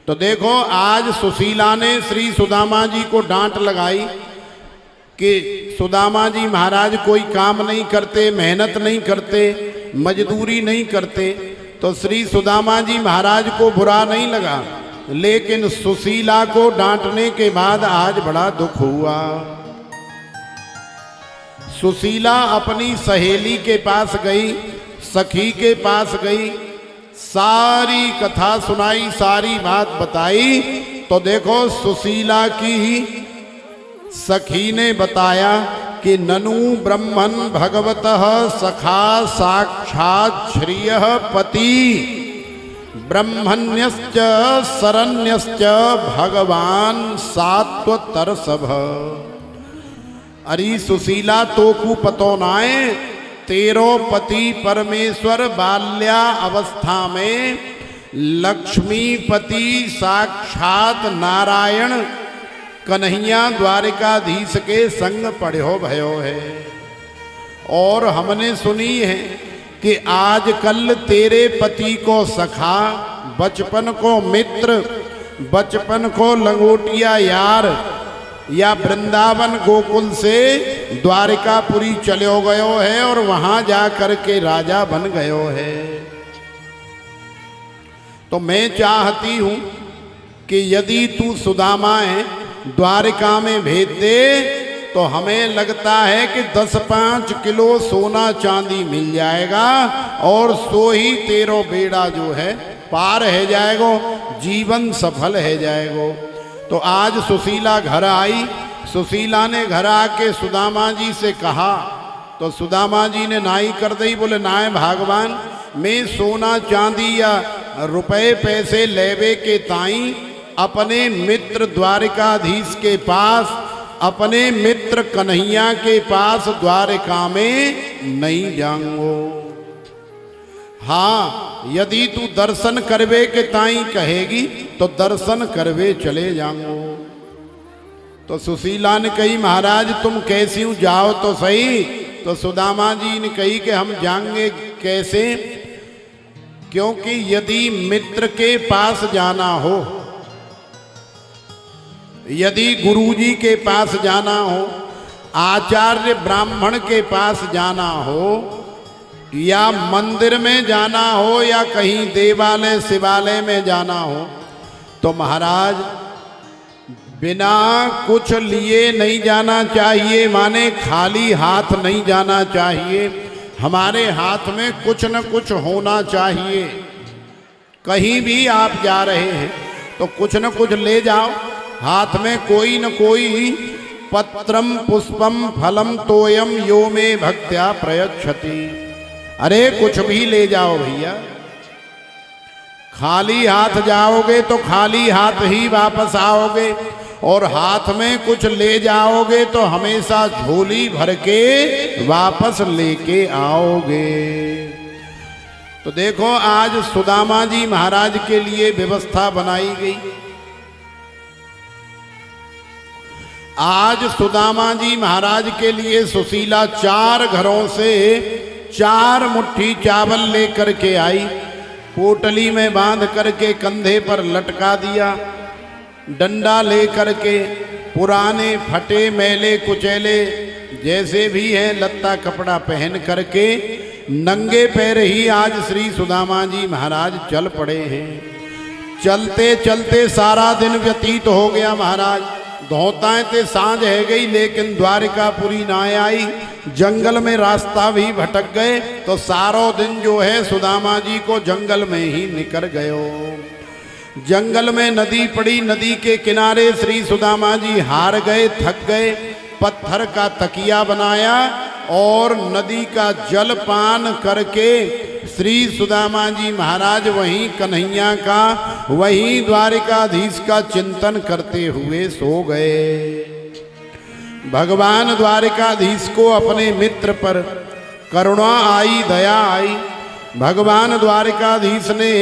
तो देखो आज सुशीला ने श्री सुदामा जी को डांट लगाई कि सुदामा जी महाराज कोई काम नहीं करते, मेहनत नहीं करते, मजदूरी नहीं करते। तो श्री सुदामा जी महाराज को बुरा नहीं लगा, लेकिन सुशीला को डांटने के बाद आज बड़ा दुख हुआ। सुशीला अपनी सहेली के पास गई, सखी के पास गई, सारी कथा सुनाई, सारी बात बताई। तो देखो सुशीला की सखी ने बताया कि ननु ब्रह्मन् भगवतः सखा साक्षात् श्रियः पति ब्रह्मण्यश्च शरण्यश्च भगवान सात्वतरसभ। अरे सुशीला तोकू पतो नाए, तेरो पति परमेश्वर बाल्या अवस्था में लक्ष्मीपति साक्षात नारायण कन्हैया द्वारिकाधीश के संग पढ़ो भयो है। और हमने सुनी है कि आजकल तेरे पति को सखा, बचपन को मित्र, बचपन को लंगोटिया यार या वृंदावन गोकुल से द्वारिकापुरी चलो गयो है और वहां जा कर के राजा बन गयो है। तो मैं चाहती हूं कि यदि तू सुदामा है द्वारिका में भेज दे तो हमें लगता है कि 10-5 किलो सोना चांदी मिल जाएगा और सो ही तेरो बेड़ा जो है पार है जाएगो, जीवन सफल है जाएगो। तो आज सुशीला घर आई। सुशीला ने घर आके सुदामा जी से कहा, तो सुदामा जी ने नाई कर दी। बोले नाय भगवान, मैं सोना चांदी या रुपए पैसे लेवे के ताई अपने मित्र द्वारिकाधीश के पास, अपने मित्र कन्हैया के पास द्वारिका में नहीं जाऊंगो। हाँ, यदि तू दर्शन करवे के ताई कहेगी तो दर्शन करवे चले जाऊंगो। तो सुशीला ने कही महाराज तुम कैसी हूं, जाओ तो सही। तो सुदामा जी ने कही कि हम जाएंगे कैसे, क्योंकि यदि मित्र के पास जाना हो, यदि गुरुजी के पास जाना हो, आचार्य ब्राह्मण के पास जाना हो, या मंदिर में जाना हो, या कहीं देवालय शिवालय में जाना हो, तो महाराज बिना कुछ लिए नहीं जाना चाहिए, माने खाली हाथ नहीं जाना चाहिए। हमारे हाथ में कुछ न कुछ होना चाहिए। कहीं भी आप जा रहे हैं तो कुछ न कुछ ले जाओ, हाथ में कोई न कोई पत्रम पुष्पम फलम तोयम यो में भक्त्या प्रयच्छति। अरे कुछ भी ले जाओ भैया, खाली हाथ जाओगे तो खाली हाथ ही वापस आओगे, और हाथ में कुछ ले जाओगे तो हमेशा झोली भर के वापस लेके आओगे। तो देखो आज सुदामा जी महाराज के लिए व्यवस्था बनाई गई। आज सुदामा जी महाराज के लिए सुशीला 4 घरों से 4 मुट्ठी चावल लेकर के आई, पोटली में बांध करके कंधे पर लटका दिया, डंडा लेकर के पुराने फटे मैले कुचैले जैसे भी हैं लत्ता कपड़ा पहन करके नंगे पैर ही आज श्री सुदामा जी महाराज चल पड़े हैं। चलते चलते सारा दिन व्यतीत हो गया महाराज, धोताएं ते सांझ है गई, लेकिन द्वारिकापुरी ना आई। जंगल में रास्ता भी भटक गए, तो सारों दिन जो है सुदामा जी को जंगल में ही निकल गयो। जंगल में नदी पड़ी, नदी के किनारे श्री सुदामा जी हार गए, थक गए, पत्थर का तकिया बनाया और नदी का जल पान करके श्री सुदामा जी महाराज वहीं कन्हैया का, वहीं द्वारिकाधीश का चिंतन करते हुए सो गए। भगवान द्वारिकाधीश को अपने मित्र पर करुणा आई, दया आई। भगवान द्वारिकाधीश ने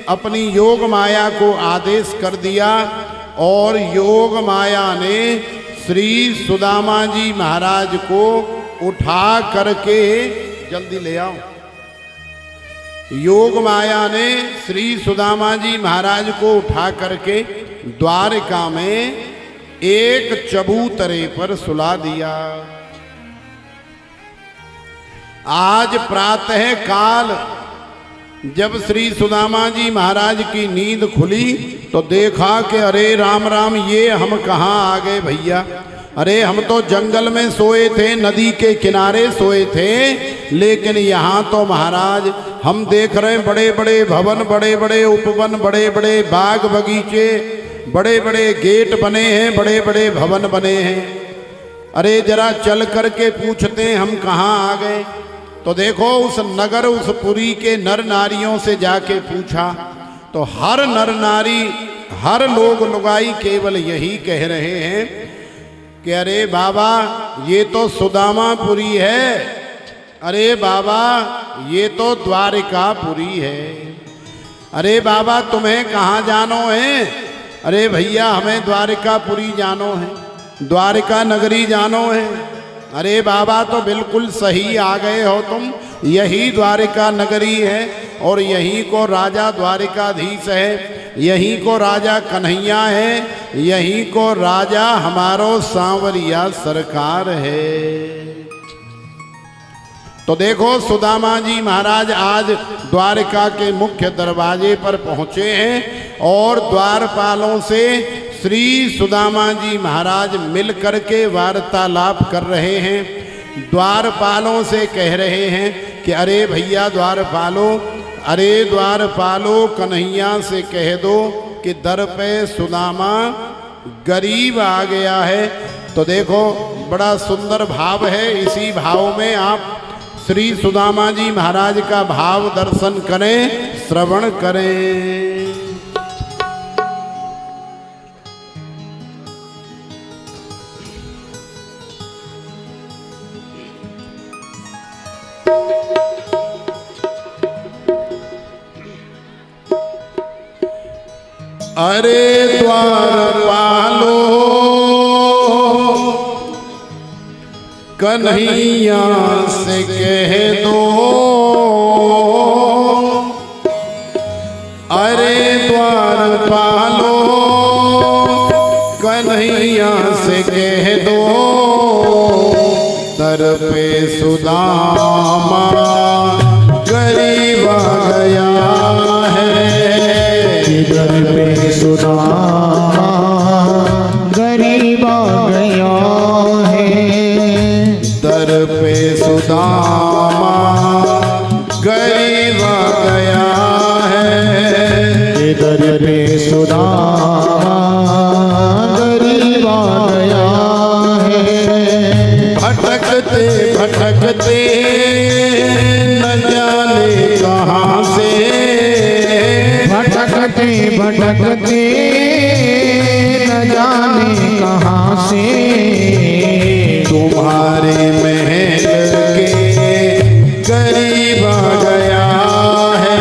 अपनी योग माया को आदेश कर दिया और योग माया ने श्री सुदामा जी महाराज को उठा करके, जल्दी ले आओ, योग माया ने श्री सुदामा जी महाराज को उठा करके द्वारका में एक चबूतरे पर सुला दिया। आज प्रातः काल जब श्री सुदामा जी महाराज की नींद खुली तो देखा कि अरे राम राम, ये हम कहाँ आ गए भैया। अरे हम तो जंगल में सोए थे, नदी के किनारे सोए थे, लेकिन यहाँ तो महाराज हम देख रहे हैं बड़े बड़े भवन, बड़े बड़े उपवन, बड़े बड़े बाग बगीचे, बड़े बड़े गेट बने हैं, बड़े बड़े भवन बने हैं। अरे जरा चल करके पूछते हैं हम कहाँ आ गए। तो देखो उस नगर, उस पुरी के नर नारियों से जाके पूछा तो हर नर नारी, हर लोग लुगाई केवल यही कह रहे हैं कि अरे बाबा ये तो सुदामापुरी है, अरे बाबा ये तो द्वारिकापुरी है। अरे बाबा तुम्हें कहाँ जानो है? अरे भैया हमें द्वारिकापुरी जानो है, द्वारिका नगरी जानो है। अरे बाबा तो बिल्कुल सही आ गए हो तुम, यही द्वारिका नगरी है और यहीं को राजा द्वारिकाधीश है, यहीं को राजा कन्हैया है, यहीं को राजा हमारो सांवरिया सरकार है। तो देखो सुदामा जी महाराज आज द्वारिका के मुख्य दरवाजे पर पहुँचे हैं और द्वारपालों से श्री सुदामा जी महाराज मिल करके वार्तालाप कर रहे हैं। द्वारपालों से कह रहे हैं कि अरे भैया द्वारपालों, अरे द्वारपालों कन्हैया से कह दो कि दर पे सुदामा गरीब आ गया है। तो देखो बड़ा सुंदर भाव है, इसी भाव में आप श्री सुदामा जी महाराज का भाव दर्शन करें, श्रवण करें। अरे द्वारपालो कन्हैया से कह दो, अरे द्वारपालो कन्हैया से कह दो, दर पे सुदामा गरीब आ गया है, दर पे सुदामा गरीब आ गया है, दर पे सुदामा गरीब आ गया है, दर पे सुदामा गरीब आ गया है। भटकते भटकते न जाने कहाँ से, भटकते भटकते न जाने कहाँ से, तुम्हारे महल के करीब आ गया है,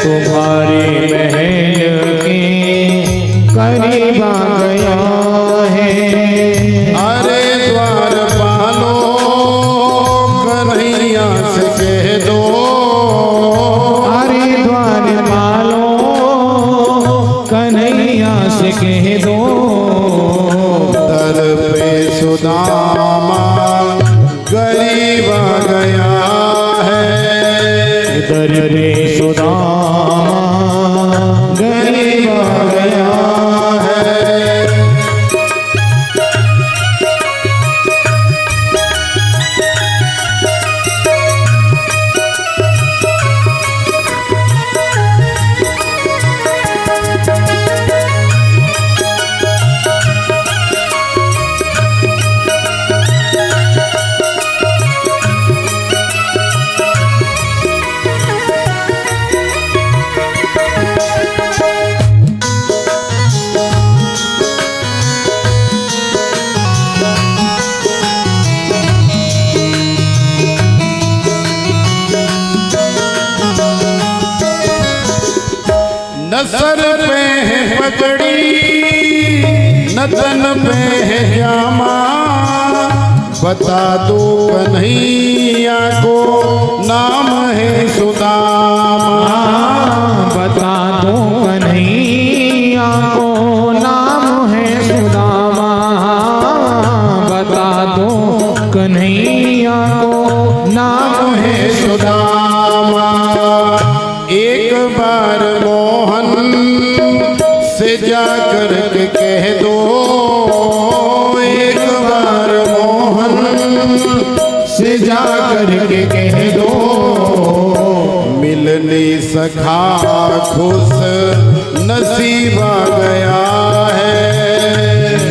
तुम्हारे महल के करीब आ गया है। अरे द्वारपालो कन्हैया से कह दो, अरे द्वारपालो कन्हैया से कह दो, दर पे सुदामा गरीब आ गया है, दर पे सुदामा गरीब आ गया है। न सर पे है पगड़ी, न तन पे है जामा, बता दो कन्हैया को नाम है सुदामा। बता दो कन्हैया को नाम है सुदामा। बता दो कन्हैया को नाम है सुदामा। एक बार मोहन से जाकर के कह दो, एक बार मोहन से जाकर के कह दो, मिलने सखा खुश नसीबा गया है।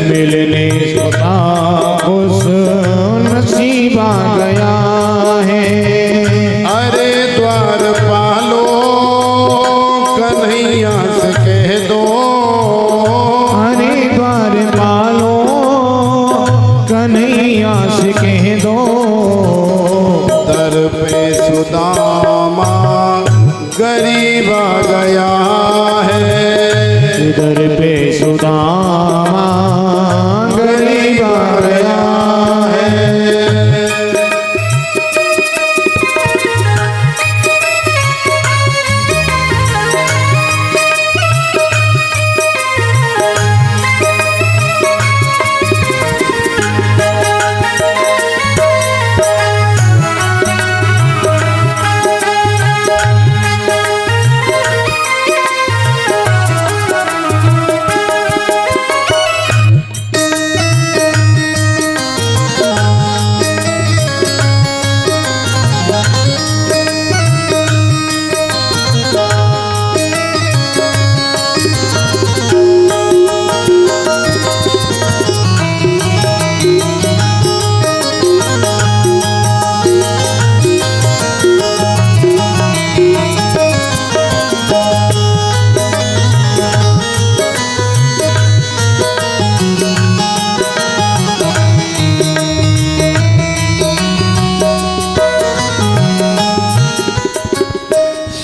मिलने सखा खुश नसीबा गया है। अरे द्वार पालो कन्हैया से कह दो, अरे द्वार पालो कन्हैया से कह दो, दर पे सुदामा गरीब आ गया है। दर पे सुदामा गरीब आ गया है।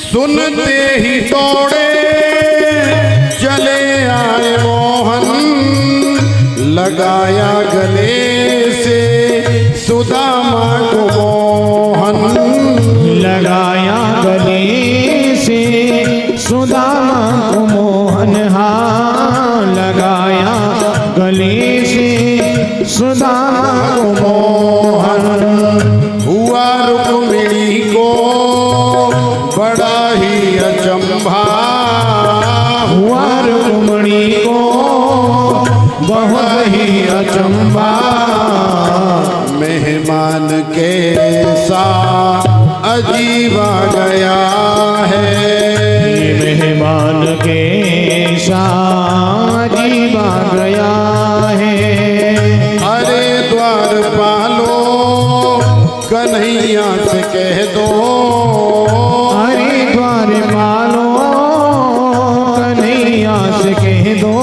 सुनते ही दौड़े चले आए मोहन, लगाया गले से सुदामा को मोहन। लगाया गले से सुदामा को मोहन। हाँ लगाया गले से सुदामा को मोहन। हुआ रुक्मिणी को बड़ा ही अचंभा, हुआ रुक्मिणी को बहुत ही अचंभा। मेहमान के सा अजीब आ गया है। मेहमान के साथ अजीब आ गया है। अरे द्वार पालो कन्हैया से कह दो, अरे द्वार पालो कन्हैया से कह दो,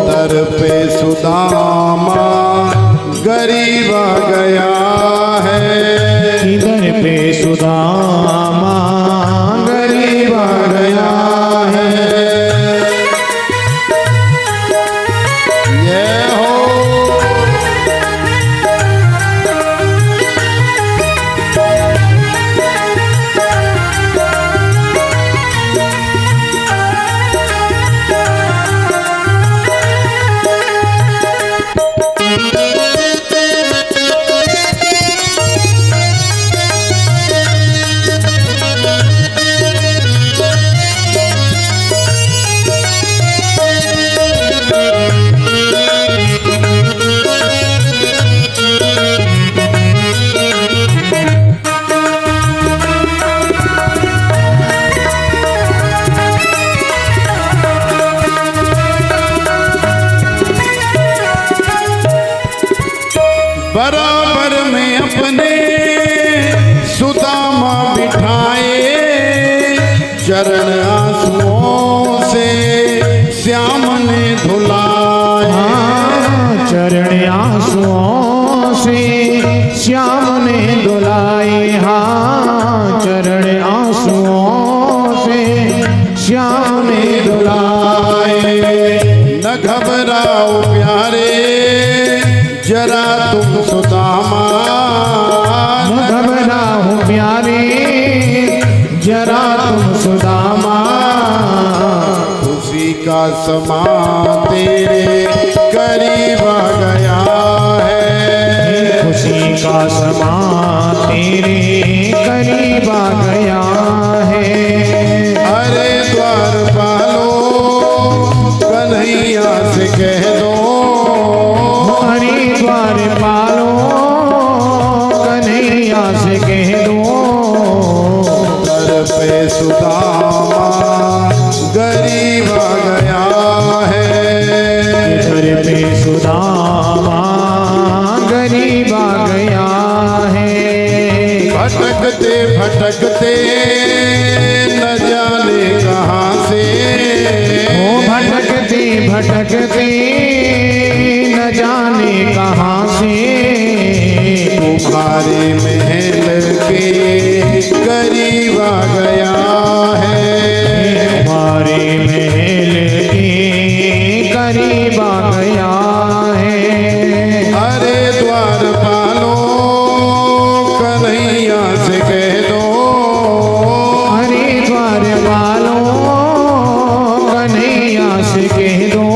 दर पे सुदामा गरीब आ गया है। इधर पे सुदामा गरीब आ गया है। ये हो बराबर में अपने सुदामा बिठाए, चरण आंसुओं से श्याम ने धुलाए। चरण आंसुओं से श्याम ने धुलाए। हाँ चरण आंसुओं से श्याम ने धुलाए। न घबराओ प्यारे जरा तुम सुदामा घबराओ प्यारे जरा तुम सुदामा खुशी का समा तेरे करीब आ गया है। खुशी का समा तेरे करीब आ गया है। अरे द्वारपालो कन्हैया से कह दो हरे द्वारपालो कन्हैया से कह दो दर पे सुदामा गरीब आ गया है। घर पे सुदामा गरीब आ गया है। भटकते भटकते न जाने कहाँ से ओ भटकते भटकते न जाने कहाँ से तुम्हारे महल के करीब आ गया है। हमारे महल के करीब आ गया है। अरे द्वारपालो कन्हैया से कह दो हरे द्वारपालो कन्हैया से कह दो